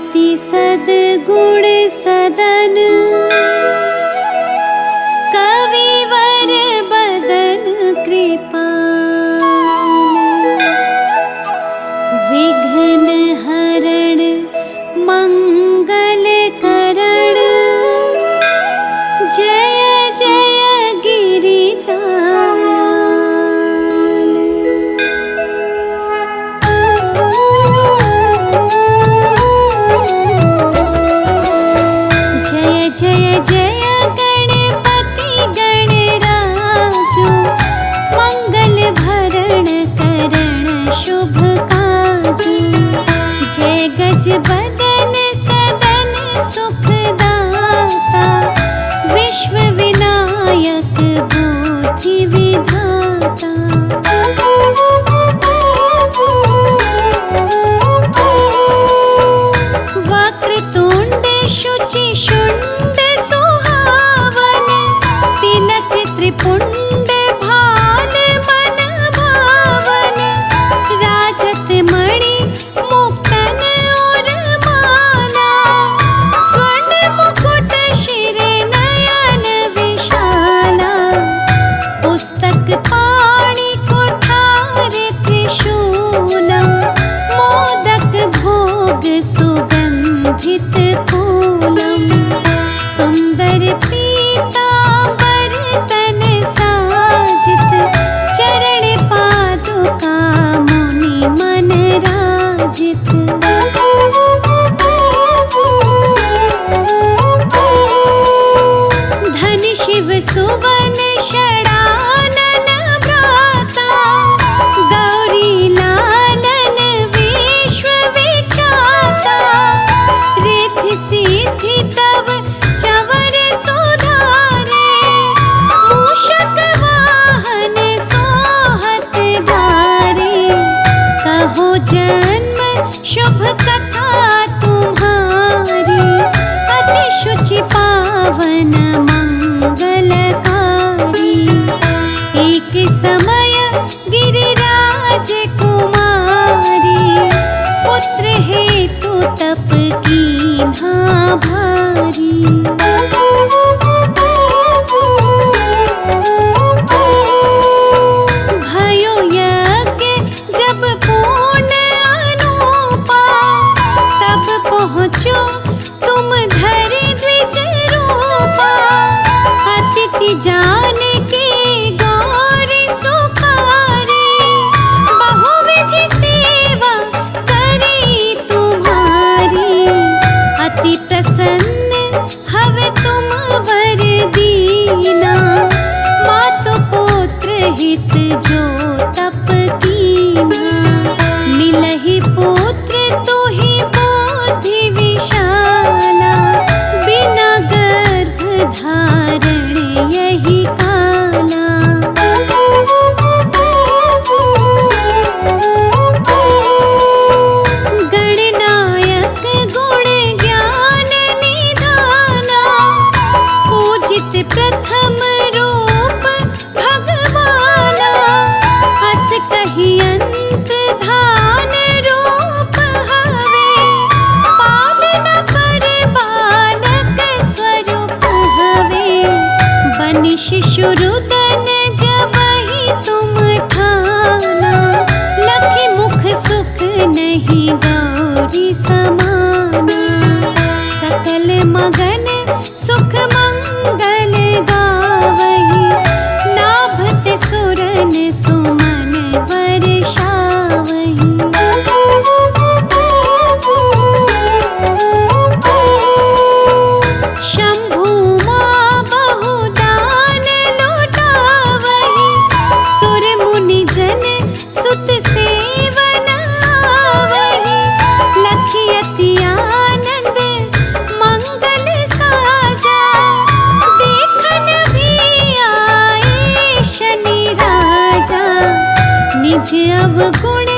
अति सद्गुण सदन कविवर बदन कृपाल विघ्न हरण मंगल करण जय जय गिरिजालाल। जय जय जय गणपति गणराजो मंगल भरण करण शुभ काजो। जय गज बदन सदन सुखदाता विश्व विनायक बुद्धि विधाता। वक्रतुंड शुचि शुंड सुहावन तिलक त्रिपुंड भाल मन भावन। राजत मणि मुक्तन और माला स्वर्ण मुकुट शिर नयन विशाला। पुस्तक पाणि कुठार त्रिशूलम मोदक भोग सुगंधित फूलम। सुंदर पीतांबर तन साजित चरण पादुका मुनि मन राजित। धन शिव सुवन षडानन भ्राता गौरी लालन विश्व विख्याता। रिद्धि सिद्धि तव चवर सुधारे मूषक वाहन सोहत धारे। कहो जन्म शुभ कथा तुम्हारी अति शुचि पावन मंगलकारी। एक समय गिरिराज कुमारी पुत्र हेतु तप कीन्हा भारी। भयो यज्ञ जब पूर्ण अनूपा तब पहुँचो तुम धरि द्विज रूपा। अतिथि जान के गौरी सुखारी बहुविधि सेवा करी तुम्हारी। अति प्रसन्न हवे तुम वर दीना मातु पुत्र हित जो तप कीना। मिलहि पुत्र तुहि बुद्धि विशाला बिना गर्भ धारण यही काला। गणनायक गुण ज्ञान निधाना पूजित प्रथम रूप भगवाना। हस कहि अंत धान रूप हवे पालन पर बालक स्वरूप हवे। बनि शिशु रुदन जबहि तुम ठाना लखि मुख सुख नहीं गौरी समाना। सकल मगन सुख मंगल गावहि नाभत सुरन सुमन वर्षावहि। शंभु मां बहुदान लुटावहि सुर मुनि जन सुत सेवन आवहि। लखि अति आनंद मंगल साजा देखन भी आए शनि राजा। निज अवगुण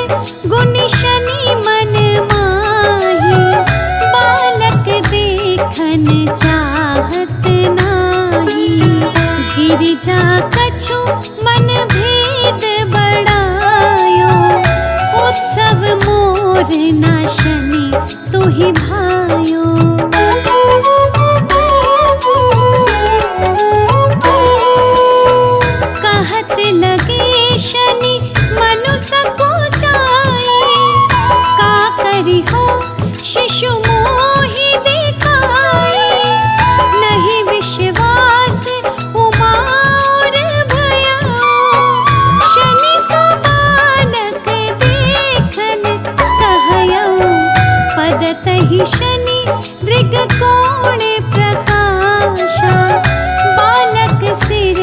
गुण शनि मन माही बालक देखन चाहत नाही। गिरिजा कछु मन भेद बड़ायो उत्सव मोर नाशनी तू मोहि भायो। कहत लगे शनि मनु सकुचाई, का करी हो शिशु मोहि दिखाई। नहीं विश्वास उमा और भयो, शनि सो बालक देखन कहयो। पदतहि शनि दृग कोण प्रकाशा, बालक सिर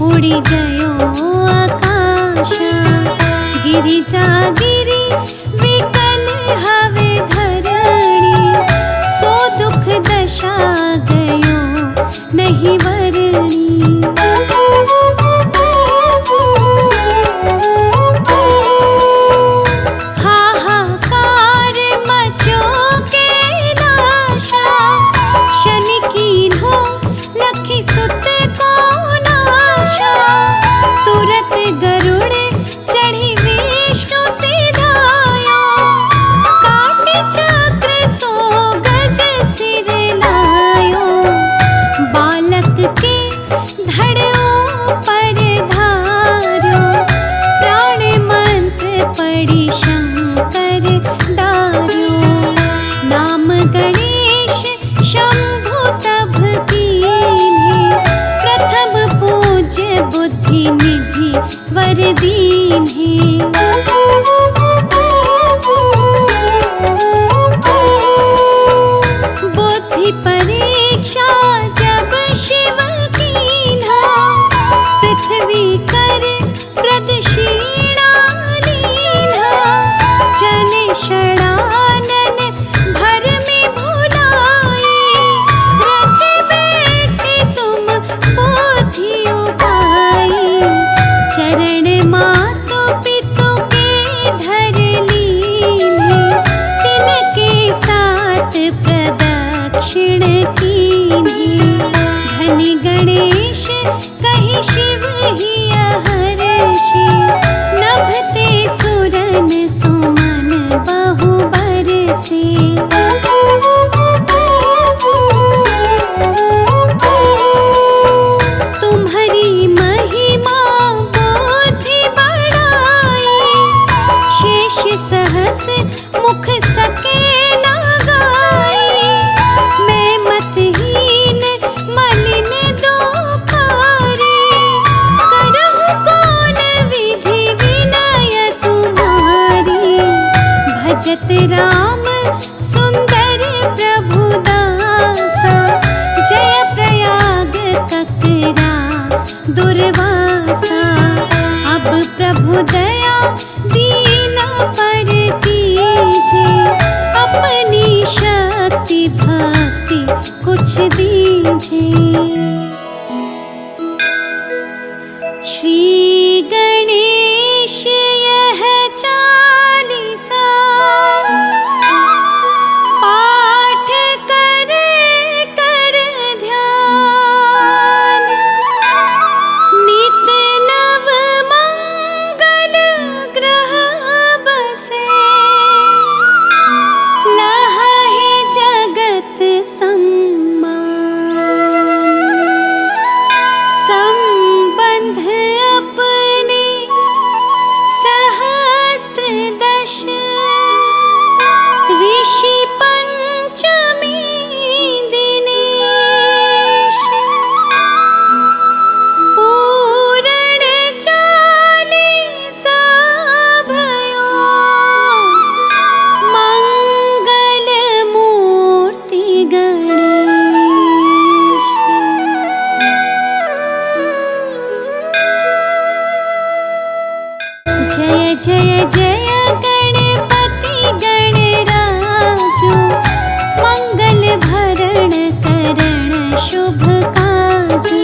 उड़ी गयो आकाशा। गिरिजा गिरि विकल हवे धरणी, सो दुख दशा गयो नहीं वरणी। हाहाकार मचो के नाशा, शनि कीन्हो लखी सुत को नाशा। तुरत गरुड़ चढ़ी विष्णु सिधायो, काटे चक्र सो गज सिर लायो। बालक के धड़ों पर धारो, प्राण मंत्र पढ़ी शंकर डार्यो। नाम गणेश शंभु तब कीन्हे, प्रथम पूज्य बुद्धि निधि वर दीन्हे। बुद्धि परीक्षा जब शिव कीन्हा, पृथ्वी कर प्रदक्षिणा लीन्हा। चले षडानन भर में भुलाए, रचे बैठे तुम बुद्धि उपाई। चरण मातु पितु के धर लीन्हे, तिनके साथ प्रदक्षिण कीन्हे। धनि गणेश कहि शिव ही हर्षि, नभते सुरन सुमन बहु बरसे। तुम्हारी महिमा बुद्धि बढ़ाई, शेष सहस मुख सके न गाई। मैं मतहीन मलिन दोखारी, करहु कौन विधि विनय तुम्हारी। भजत राम सुंदर प्रभु दासा, जय प्रयाग ककरा दुर्वासा। अब प्रभु दया दीना पर कीजे, अपनी शक्ति भक्ति कुछ दीजे। श्री गणेश यह चालीसा, पाठ करे कर ध्यान। नित नव मंगल ग्रह बसे, लहहि जगत सम्मान। संबंध अपने सहस्त्र दश, ऋषि पंचमी दिनेश। पूरण चालीसा भयो, मंगल मूर्ति गणेश। जय जय जय गणपति गणराजो, मंगल भरण करण शुभ काजो।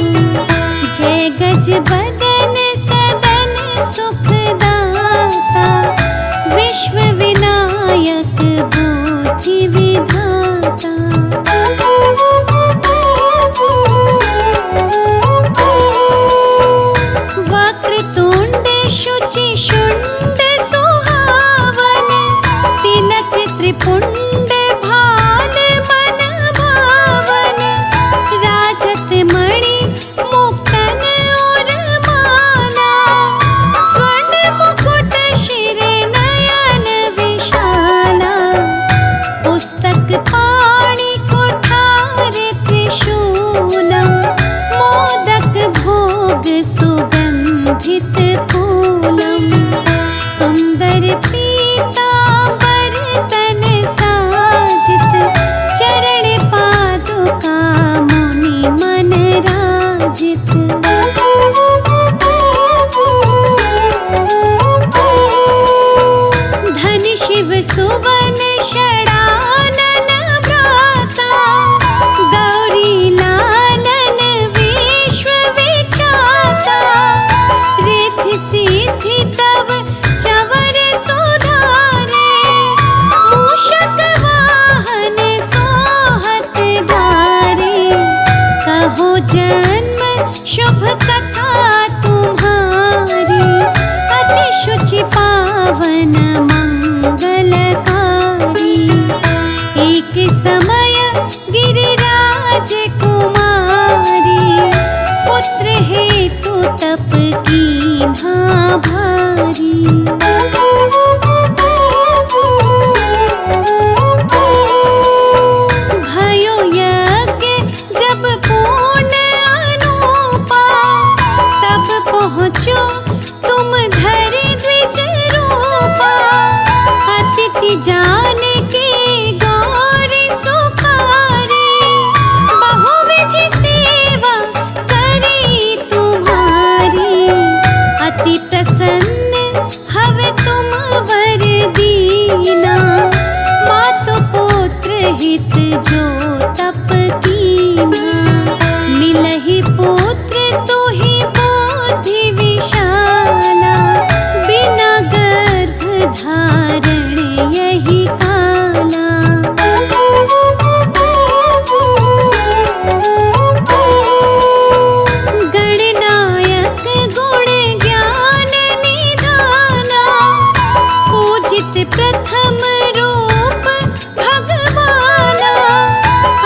जय गज बदन सदन सुखदाता, विश्व विनायक बुद्धि विधाता। वक्रतुंड शुचि शुंड सुहावन, तिलक त्रिपुंड भा सुवन षडानन भ्राता, गौरी लालन विश्व विख्याता। रिद्धि सिद्धि तव चवर सुधारे, मूषक वाहन सोहत धारे। कहो जन्म शुभ कथा तुम्हारी, अति शुचि पावन मंगलकारी। एक समय गिरिराज कुमारी, पुत्र हेतु तप कीन्हा भारी। भयो यज्ञ जब पूर्ण अनूपा, तब पहुँचो तुम धरि द्विज रूपा। अतिथि जान के गौरी सुखारी, बहुविधि सेवा करी तुम्हारी। अति प्रसन्न हवे तुम वर दीना, मातु पुत्र हित जो तप कीना। मिलहि पुत्र तुहि बुद्धि विशाला, बिना गर्भ धारण यही काला। गणनायक गुण ज्ञान निधाना, पूजित प्रथम रूप भगवाना।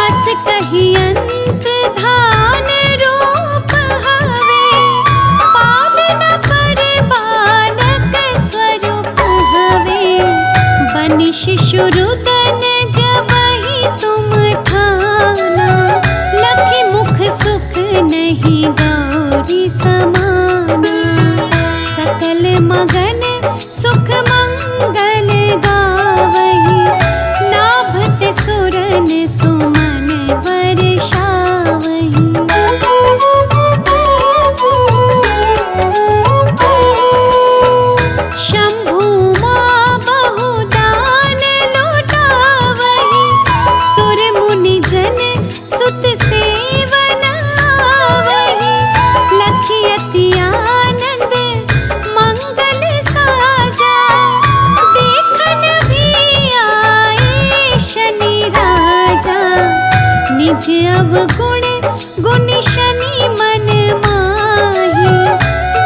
अस कहि अंत धान रूप हवे, पालन पर बालक स्वरूप हवे। बनि शिशु रुदन जबहि तुम ठाना, लखि मुख सुख नहीं गौरी समाना। सकल मगन सुख मंगल गावही, नाभत सुरन सुमन वर्षावही। शंभु मां बहुदान लुटावही, सुर मुनि जन सुत सेवन आवही। लखि अति आनंद मंगल साजा, देखन भी आए शनि राजा। निज अवगुण गुनि शनि मन माही,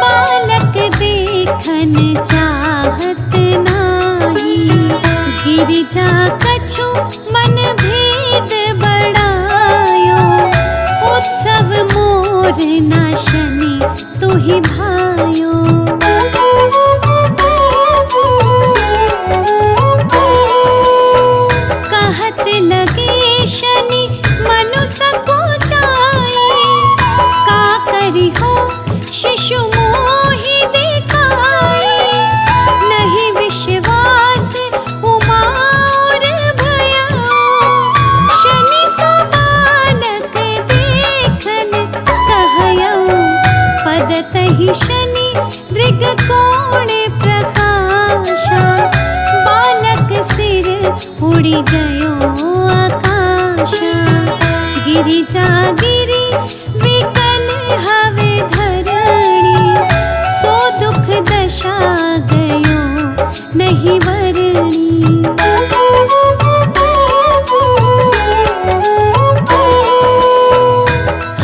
बालक देखन चाहत नाही। गिरिजा कछु मन भेद बढ़ायो, उत्सव मोर ना शनि तुहि भायो। कहत लगे शनि मनु सकुचाई, का करी हो शिशु मोहि दिखाई। नहीं विश्वास उमा और भयो, शनि सो बालक देखन कहयो। पदतहि शनि दृगकोण प्रकाशा, बालक सिर उड़ि गयो आकाशा। गिरिजा गिरि विकल हवे धरणी, सो दुख दशा गयो नहीं वरणी।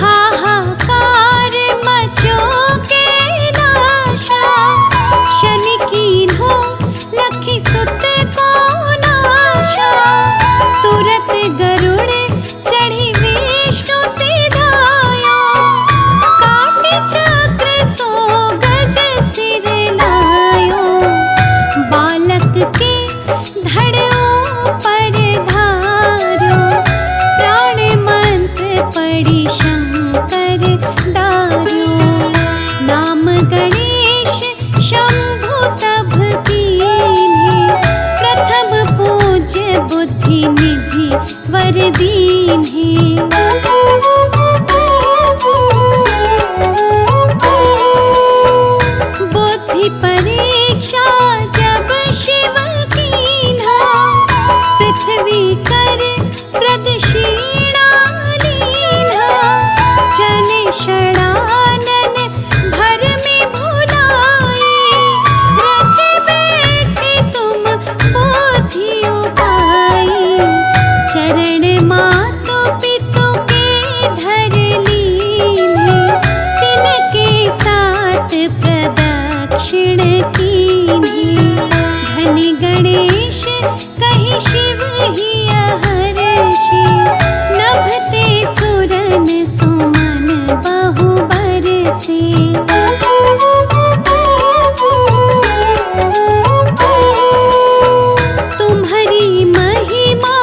हाहाकार मचो के नाशा, शनि कीन्हो लखि सुत को नाशा। तुरत गरुड़ चढ़ी विष्णु सिधायो, काटि चक्र सो गज सिर लायो। बालक के धड़ों पर धारो, प्राण मंत्र पढ़ि शंकर डार्यो। नाम गणेश शंभु तब कीन्हे, प्रथम पूज्य बुद्धि निधि वर दीन्हे। बुद्धि परीक्षा जब शिव कीन्हा, कीन्ही। धनी गणेश कहि शिव हिया हर्षि, नभते सुरन सुमन बहु बरसे। तुम्हारी महिमा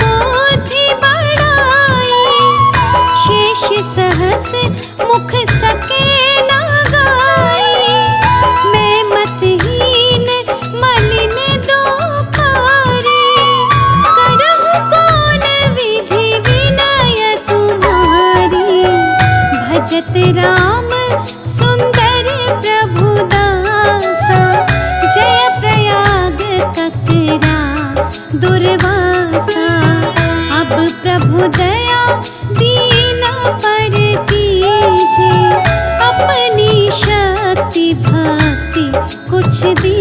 बुद्धि बढ़ाई, शेष सहस मुख सके न गाई। मैं मतहीन मलिन दोखारी, करहु कौन विधि विनय तुम्हारी। भजत राम सुंदर प्रभु दासा, जय प्रयाग ककरा दुर्वासा। अब प्रभु दया दीना पर कीजे, अपनी शक्ति भक्ति कुछ दी।